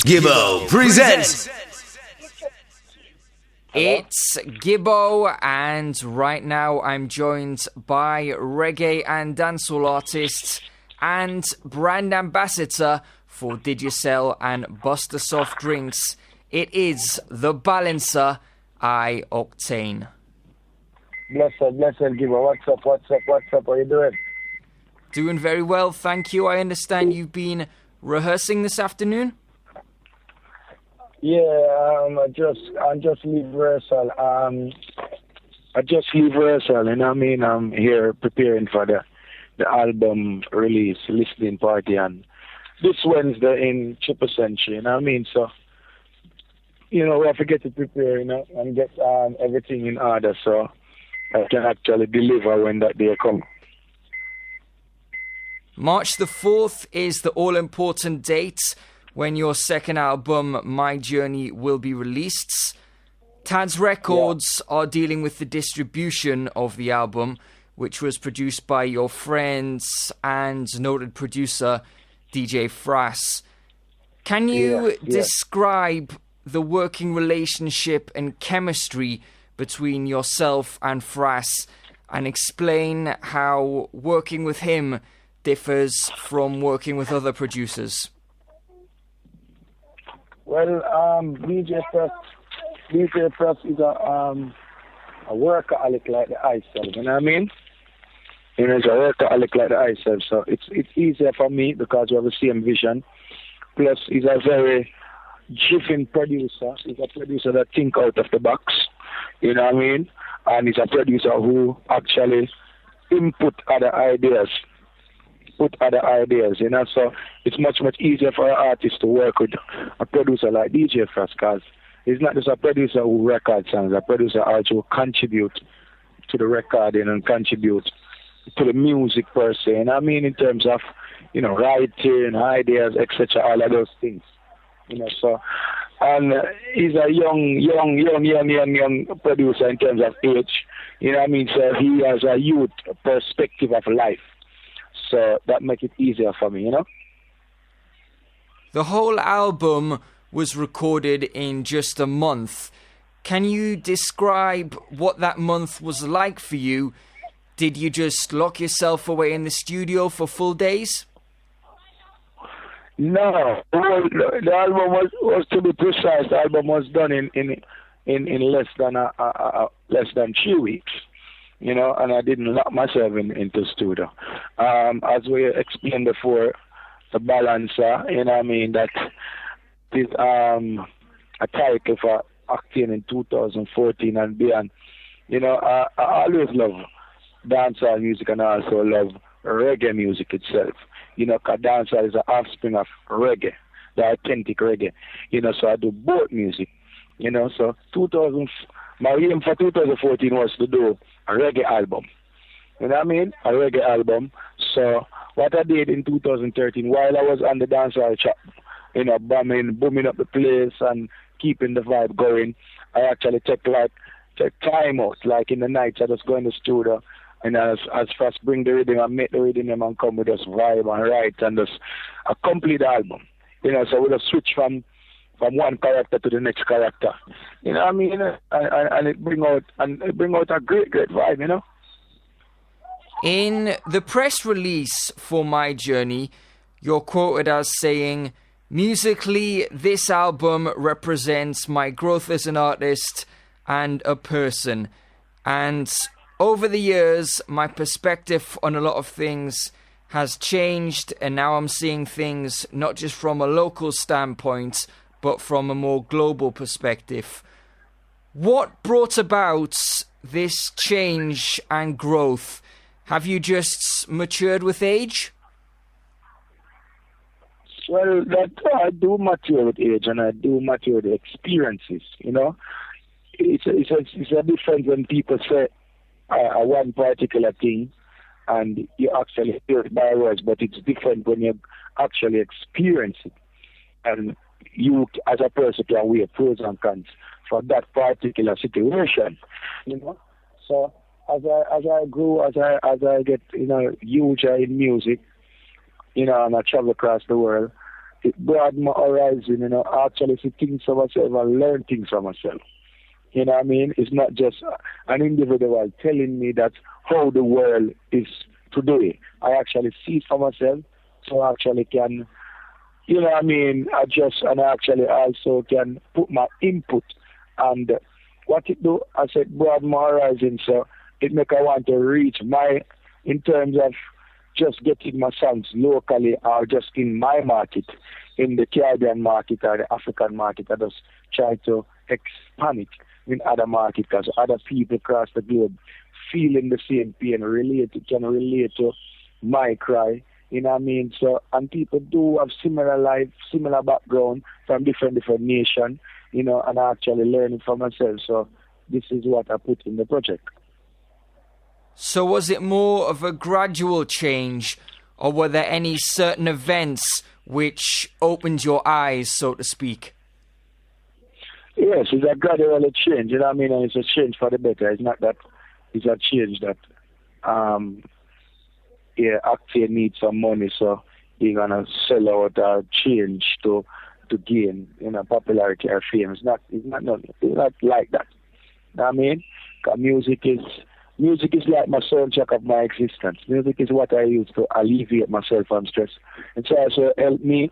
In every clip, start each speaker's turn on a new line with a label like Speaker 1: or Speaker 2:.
Speaker 1: Gibbo presents.
Speaker 2: It's Gibbo, and right now I'm joined by reggae and dancehall artist and brand ambassador for Digicel and Busta soft drinks. It is the balancer, I-Octane.
Speaker 3: Blessed Gibbo. What's up? How you doing?
Speaker 2: Doing very well, thank you. I understand you've been rehearsing this afternoon?
Speaker 3: Yeah, I just leave rehearsal. You know what I mean? I'm here preparing for the album release, listening party, and this Wednesday in Triple Century, you know what I mean? So, you know, we have to get to prepare, you know, and get everything in order so I can actually deliver when that day comes.
Speaker 2: March the 4th is the all-important date when your second album, My Journey, will be released. Tad's Records are dealing with the distribution of the album, which was produced by your friends and noted producer, DJ Frass. Can you describe the working relationship and chemistry between yourself and Frass and explain how working with him differs from working with other producers?
Speaker 3: Well, DJ Fras is a workaholic like the ISL, you know what I mean? You know, he's a workaholic like the ISL, so it's easier for me because we have the same vision. Plus, he's a very driven producer. He's a producer that thinks out of the box, you know what I mean? And he's a producer who actually input other ideas, you know, so it's much easier for an artist to work with a producer like DJ Fras, because he's not just a producer who records songs, a producer also contribute to the recording and contribute to the music per se, you know what I mean, in terms of, you know, writing, ideas, etc., all of those things, you know, so, and he's a young producer in terms of age, you know what I mean, so he has a youth perspective of life. So that makes it easier for me, you know?
Speaker 2: The whole album was recorded in just a month. Can you describe what that month was like for you? Did you just lock yourself away in the studio for full days?
Speaker 3: No. The album was to be precise, the album was done in less than 3 weeks. You know, and I didn't lock myself into studio. As we explained before, the balancer, you know what I mean, that is a title for Octane in 2014 and beyond. You know, I always love dancehall music and I also love reggae music itself. You know, because dancehall is an offspring of reggae, the authentic reggae. You know, so I do both music. You know, so my aim for 2014 was to do a reggae album. You know what I mean? A reggae album. So what I did in 2013, while I was on the dancehall shop, you know, booming up the place and keeping the vibe going, I actually take time out. Like in the nights, I just go in the studio and as fast bring the rhythm and make the rhythm and come with us vibe and write and just a complete album. You know, so we just switch from one character to the next character, you know what I mean, and it bring out a great vibe, you know.
Speaker 2: In the press release for My Journey, you're quoted as saying, "Musically, this album represents my growth as an artist and a person, and over the years, my perspective on a lot of things has changed, and now I'm seeing things not just from a local standpoint, but from a more global perspective." What brought about this change and growth? Have you just matured with age?
Speaker 3: Well, that I do mature with age and I do mature with experiences, you know. It's a difference when people say one particular thing and you actually hear it by words, but it's different when you actually experience it. And you as a person can weigh pros and cons for that particular situation, you know. So as I grew, as I get, you know, huge in music, you know, and I travel across the world, it broadened my horizon, you know, actually see things for myself and learn things for myself. You know what I mean? It's not just an individual telling me that how the world is today. I actually see it for myself, so I actually can, you know what I mean, adjust, and I actually also can put my input. And what it do, I said, broaden my horizon, so it make I want to reach in terms of just getting my songs locally or just in my market, in the Caribbean market or the African market. I just try to expand it in other markets, because other people across the globe feeling the same pain, can relate to my cry, you know what I mean? So, and people do have similar life, similar background from different nations, you know, and I actually learn it for myself. So this is what I put in the project.
Speaker 2: So was it more of a gradual change, or were there any certain events which opened your eyes, so to speak?
Speaker 3: Yes, it's a gradual change, you know what I mean? And it's a change for the better. It's not that it's a change that I need some money, so you're gonna sell out or change to gain, you know, popularity or fame. It's not like that. You know what I mean? 'Cause music is like my soundtrack of my existence. Music is what I use to alleviate myself from stress. It's also helped me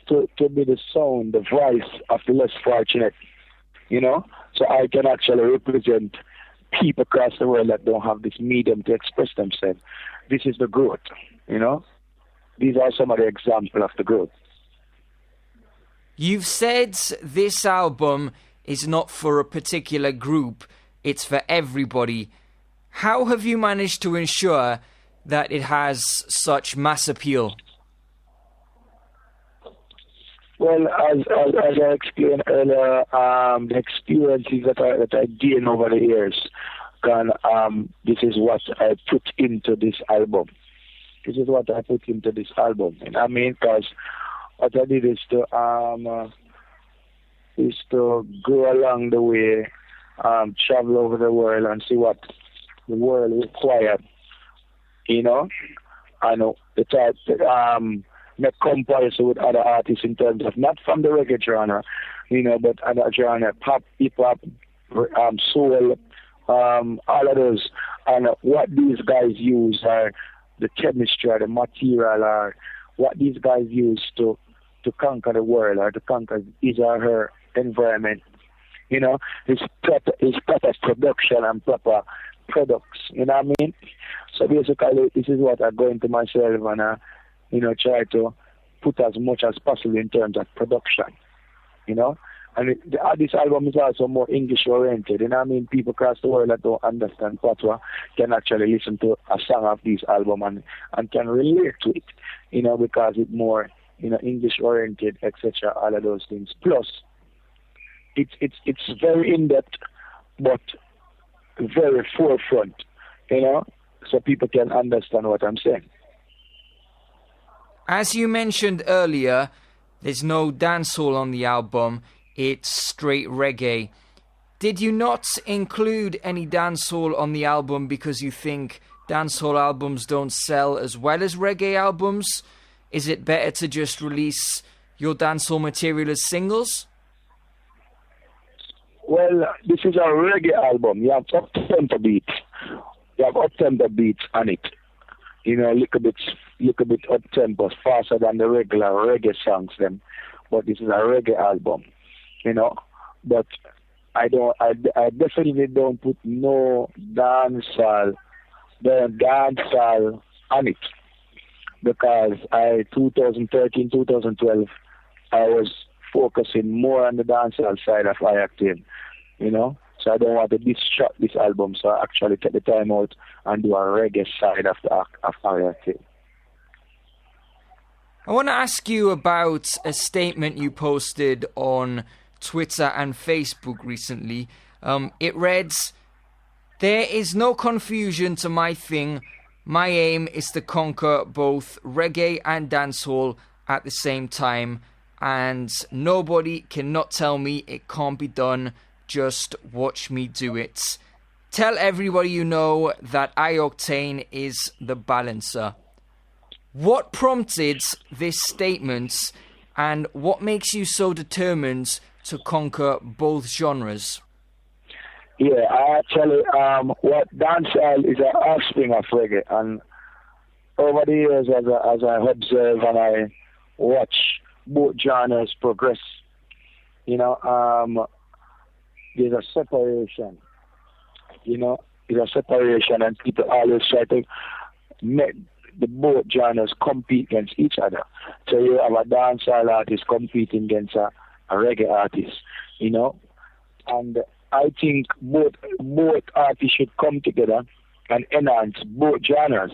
Speaker 3: to be the sound, the voice of the less fortunate, you know? So I can actually represent people across the world that don't have this medium to express themselves. This is the growth, you know? These are some of the examples of the growth.
Speaker 2: You've said this album is not for a particular group, it's for everybody. How have you managed to ensure that it has such mass appeal?
Speaker 3: Well, as I explained earlier, the experiences that I gained over the years, this is what I put into this album. This is what I put into this album. And I mean, because what I did is to go along the way, travel over the world and see what the world required, you know. I know the type make comparison with other artists in terms of not from the reggae genre, you know, but other genre, pop, hip hop, soul, all of those, and what these guys use are the chemistry, or the material, or what these guys use to conquer the world, or to conquer his or her environment. You know, it's proper production and proper products. You know what I mean? So basically, this is what I go into myself and you know, try to put as much as possible in terms of production. You know, and this album is also more English oriented. You know what I mean? People across the world that don't understand patois can actually listen to a song of this album and can relate to it. You know, because it's more, you know, English oriented, etc. All of those things. Plus, it's very in depth, but very forefront. You know, so people can understand what I'm saying.
Speaker 2: As you mentioned earlier, there's no dancehall on the album, it's straight reggae. Did you not include any dancehall on the album because you think dancehall albums don't sell as well as reggae albums? Is it better to just release your dancehall material as singles?
Speaker 3: Well, this is a reggae album. You have up-tempo beats. You have up-tempo beats on it. You know, a little bit up-tempo, faster than the regular reggae songs then. But this is a reggae album, you know. But I definitely don't put no dancehall on it. Because 2013, 2012, I was focusing more on the dancehall side of I-Octane, you know. So I don't want to distract this album, so I actually take the time out and do a reggae side of I-Octane.
Speaker 2: I want to ask you about a statement you posted on Twitter and Facebook recently. It reads, "There is no confusion to my thing. My aim is to conquer both reggae and dancehall at the same time, and nobody cannot tell me it can't be done. Just watch me do it. Tell everybody you know that I-Octane is the balancer." What prompted this statement, And what makes you so determined to conquer both genres?
Speaker 3: Yeah, I actually, what dancehall is an offspring of reggae, and over the years, as I observe and I watch both genres progress, there's a separation. There's a separation, and people always try to make the both genres compete against each other. So you have a dancehall artist competing against a reggae artist, and I think both artists should come together and enhance both genres,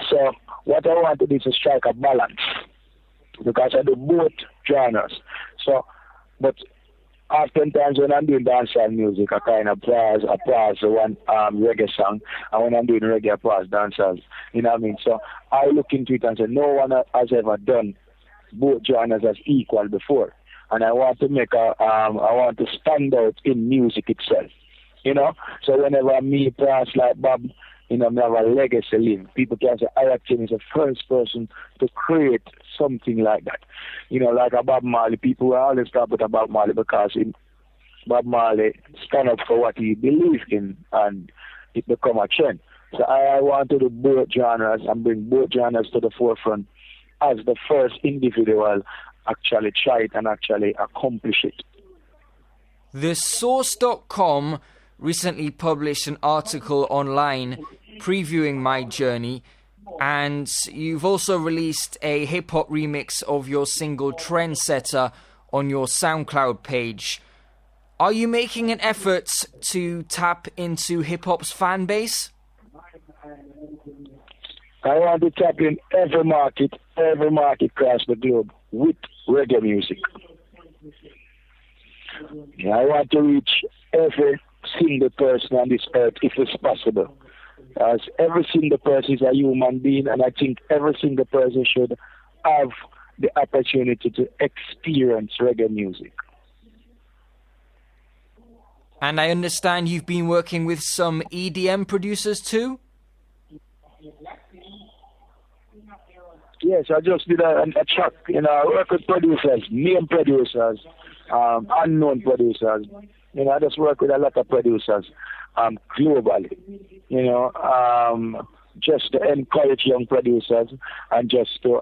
Speaker 3: So what I want to do is to strike a balance, because I do both genres. So, but oftentimes when I'm doing dancehall music, I kind of pause one reggae song, and when I'm doing reggae, I pause dancehall. You know what I mean? So I look into it and say, no one has ever done both genres as equal before, and I want to I want to stand out in music itself. So whenever me pass like Bob, me have a legacy live. People can say I-Octane is the first person to create something like that. Like a Bob Marley. People will always talk about Bob Marley because Bob Marley stand up for what he believes in, and it become a trend. So I want to do both genres and bring both genres to the forefront as the first individual actually try it and actually accomplish it.
Speaker 2: TheSource.com recently published an article online previewing my journey, and you've also released a hip-hop remix of your single Trendsetter on your SoundCloud page. Are you making an effort to tap into hip-hop's fan base?
Speaker 3: I want to tap in every market across the globe with reggae music. I want to reach every single person on this earth if it's possible. As every single person is a human being, and I think every single person should have the opportunity to experience reggae music.
Speaker 2: And I understand you've been working with some EDM producers too?
Speaker 3: Yes, I just did a track, I work with producers, name producers, unknown producers. I just work with a lot of producers globally, just to encourage young producers and just to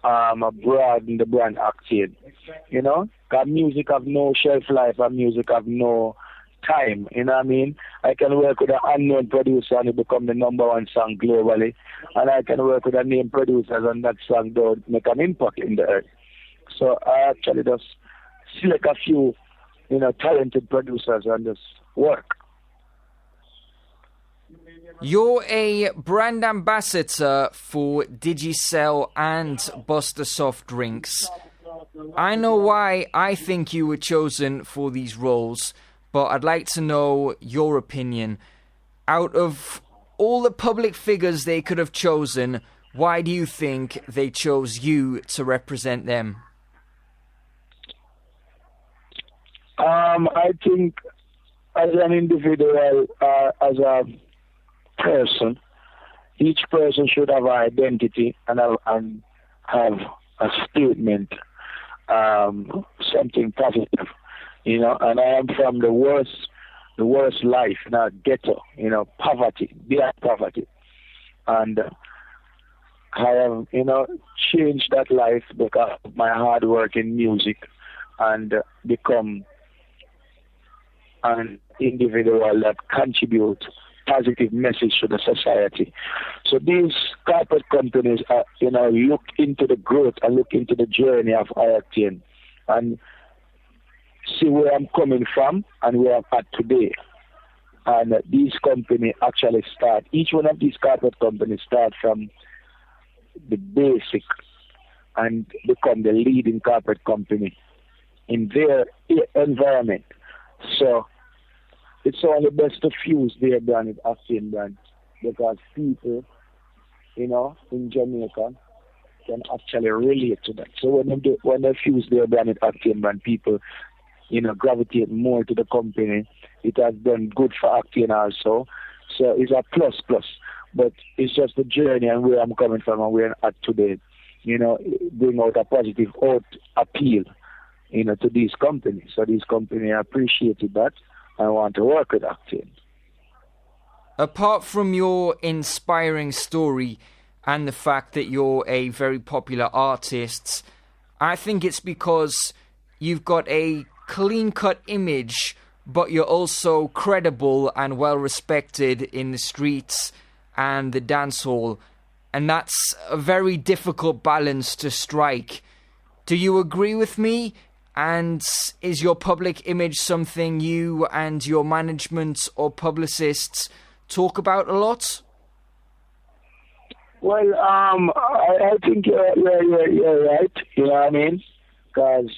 Speaker 3: broaden the brand Octane. Because music have no shelf life and music have no time, I can work with an unknown producer and it become the number one song globally, and I can work with a name producer and that song don't make an impact in the earth. So I actually just select a few talented producers and just work.
Speaker 2: You're a brand ambassador for Digicel and Busta soft drinks. I know why I think you were chosen for these roles, but I'd like to know your opinion. Out of all the public figures they could have chosen, why do you think they chose you to represent them?
Speaker 3: I think as an individual, as a person, each person should have an identity and have a statement, something positive, and I am from the worst life, ghetto, poverty, beyond poverty, and I have, changed that life because of my hard work in music and become an individual that contributes positive message to the society. So these corporate companies are, look into the growth and look into the journey of I-Octane and see where I'm coming from and where I'm at today. And these companies actually start, each one of these corporate companies start from the basic and become the leading corporate company in their environment. So it's only best to fuse their brand with Octane brand, because people, in Jamaica can actually relate to that. So when they fuse their brand with Octane brand, people, gravitate more to the company. It has done good for Octane also. So it's a plus. But it's just the journey and where I'm coming from and where I'm at today. bring out a positive appeal, to these companies. So these companies appreciated that and want to work with Octane.
Speaker 2: Apart from your inspiring story and the fact that you're a very popular artist, I think it's because you've got a clean-cut image, but you're also credible and well-respected in the streets and the dancehall. And that's a very difficult balance to strike. Do you agree with me? And is your public image something you and your management or publicists talk about a lot?
Speaker 3: Well, I think you're right. You know what I mean? Because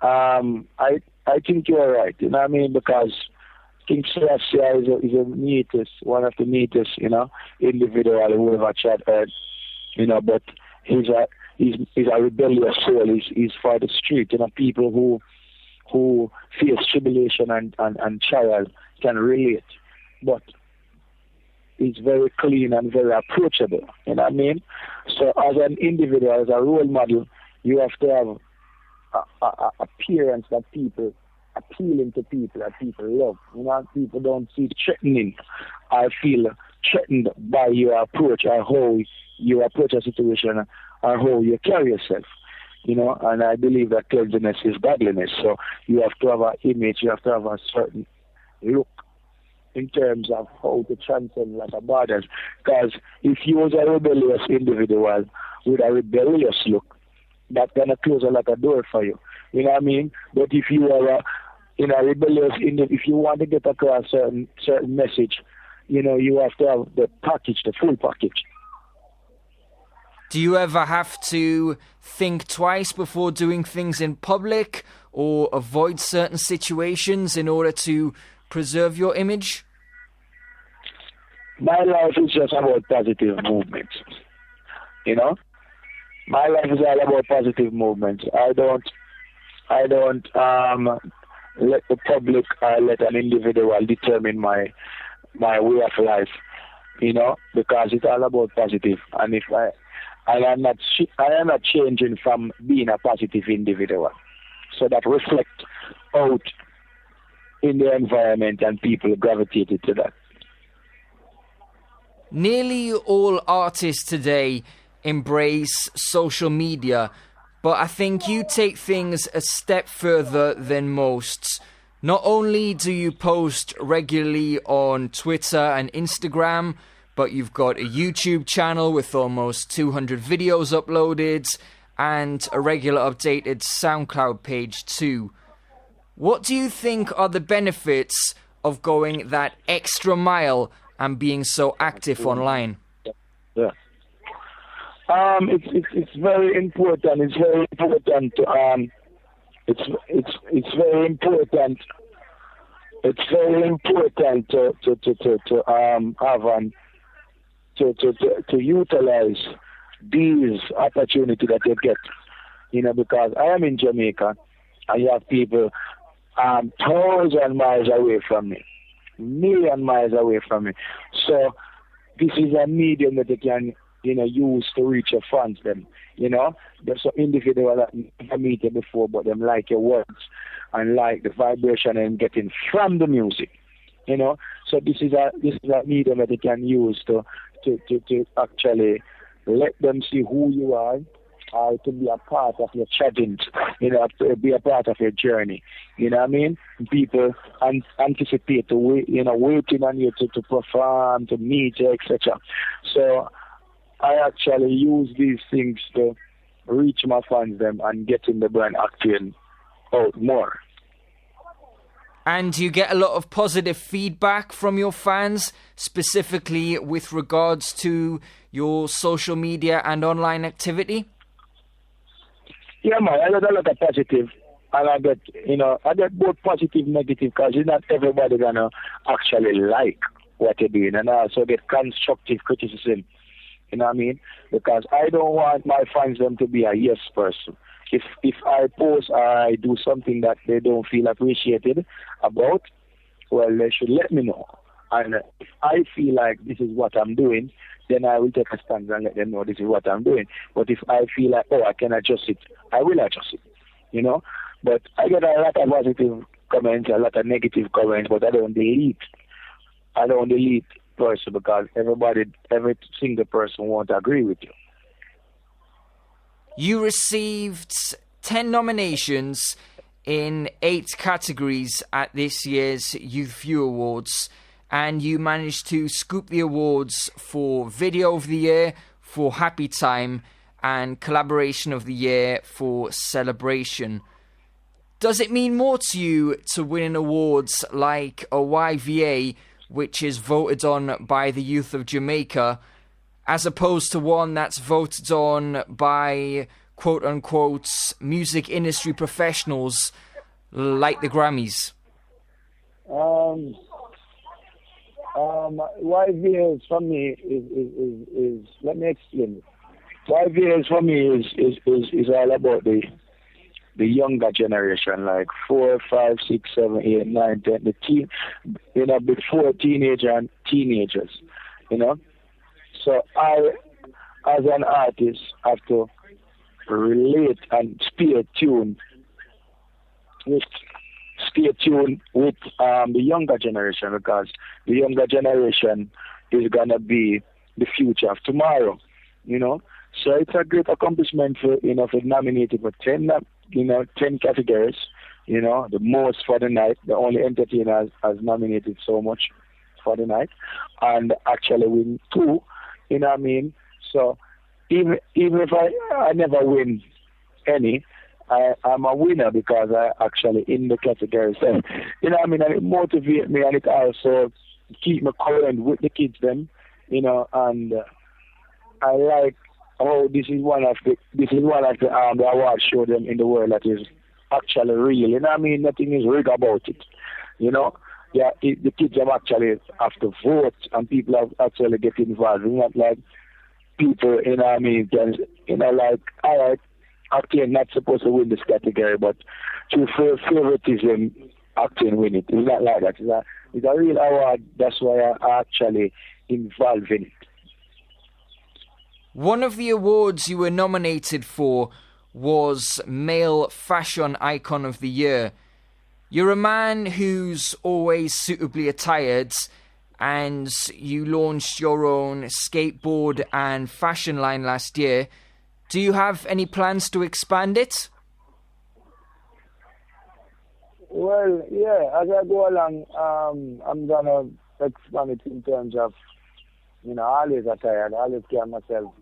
Speaker 3: I think you're right. You know what I mean? Because King Selassie is a neatest, one of the neatest, individual who ever chat heard. But he's a rebellious soul. He's for the street. People who face tribulation and trial can relate. But he's very clean and very approachable. You know what I mean? So as an individual, as a role model, you have to have a appearance that people appealing to people, that people love. People don't see threatening. I feel threatened by your approach or how you approach a situation or how you carry yourself. And I believe that cleanliness is godliness. So you have to have an image, you have to have a certain look in terms of how to transcend like a borders. Because if you was a rebellious individual with a rebellious look, that's gonna close like a door for you. You know what I mean? But if you are a rebellious individual, if you want to get across certain message, you have to have the package, the full package.
Speaker 2: Do you ever have to think twice before doing things in public or avoid certain situations in order to preserve your image?
Speaker 3: My life is just about positive movements. My life is all about positive movements. I don't let the public or let an individual determine my way of life, because it's all about positive. And I am not changing from being a positive individual. So that reflects out in the environment and people gravitated to that.
Speaker 2: Nearly all artists today embrace social media, but I think you take things a step further than most. Not only do you post regularly on Twitter and Instagram, but you've got a YouTube channel with almost 200 videos uploaded and a regular updated SoundCloud page too. What do you think are the benefits of going that extra mile and being so active online?
Speaker 3: Yeah. It's very important. It's very important to it's very important. It's very important to have to utilize these opportunities that you get. Because I am in Jamaica and you have people 1,000 miles away from me, million miles away from me. So this is a medium that they can use to reach your fans. Them, there's some individual that never meet you before, but them like your words and like the vibration and getting from the music. So this is a medium that they can use to actually let them see who you are, to be a part of your challenge, to be a part of your journey. You know what I mean? People anticipate to waiting on you to perform, to meet you, etc. So I actually use these things to reach my fans them and getting the brand acting out more.
Speaker 2: And you get a lot of positive feedback from your fans, specifically with regards to your social media and online activity?
Speaker 3: Yeah, man, I get a lot of positive. And I get both positive and negative, because it's not everybody gonna actually like what you're doing. And I also get constructive criticism. You know what I mean? Because I don't want my fans them to be a yes person. If I post or I do something that they don't feel appreciated about, well, they should let me know. And if I feel like this is what I'm doing, then I will take a stand and let them know this is what I'm doing. But if I feel like, I can adjust it, I will adjust it, But I get a lot of positive comments, a lot of negative comments, but I don't delete. Person because every single person won't agree with you.
Speaker 2: You received 10 nominations in 8 categories at this year's Youth View Awards, and you managed to scoop the awards for Video of the Year, for Happy Time, and Collaboration of the Year for Celebration. Does it mean more to you to win an awards like a YVA, which is voted on by the youth of Jamaica, as opposed to one that's voted on by quote-unquote music industry professionals like the Grammys?
Speaker 3: YVA for me is let me explain. YVA for me is all about the younger generation, like 4, 5, 6, 7, 8, 9, 10, the teen, before teenager and teenagers, So I, as an artist, have to relate and stay tuned with the younger generation, because the younger generation is gonna be the future of tomorrow, So it's a great accomplishment for nominated for 10 categories, the most for the night. The only entertainer has nominated so much for the night, and actually win 2, So even if I never win any, I'm a winner because I actually in the category. So, and it motivates me, and it also keep me current with the kids then, and I like this is one of the award show them in the world that is actually real. Nothing is rigged about it. Yeah, the kids actually have to vote, and people have actually get involved. It's not like people, like, all right, Octane not supposed to win this category, but through favoritism, Octane win it. It's not like that. It's a real award. That's why I actually involved in it.
Speaker 2: One of the awards you were nominated for was Male Fashion Icon of the Year. You're a man who's always suitably attired, and you launched your own skateboard and fashion line last year. Do you have any plans to expand it?
Speaker 3: Well, yeah, as I go along, I'm going to expand it in terms of, always attired, always keep myself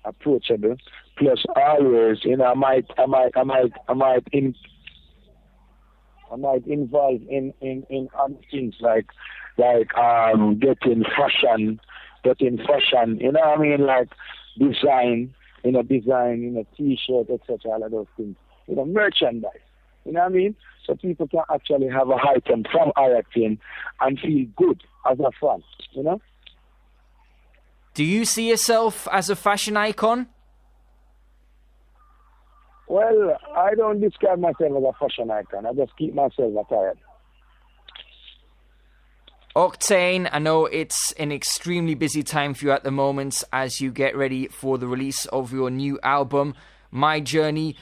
Speaker 3: approachable. Plus, always, I might involve in other things like getting fashion, like design, T-shirt, etc., all of those things, merchandise, so people can actually have a item from I-Octane and feel good as a fan,
Speaker 2: Do you see yourself as a fashion icon?
Speaker 3: Well, I don't describe myself as a fashion icon. I just keep myself attired.
Speaker 2: Octane, I know it's an extremely busy time for you at the moment as you get ready for the release of your new album, My Journey,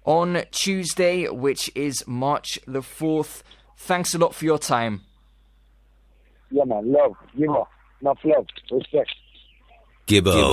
Speaker 2: on Tuesday, which is March the 4th. Thanks a lot for your time.
Speaker 3: Yeah, man. Love. Gibbo. Enough love. Respect.
Speaker 1: Gibbo.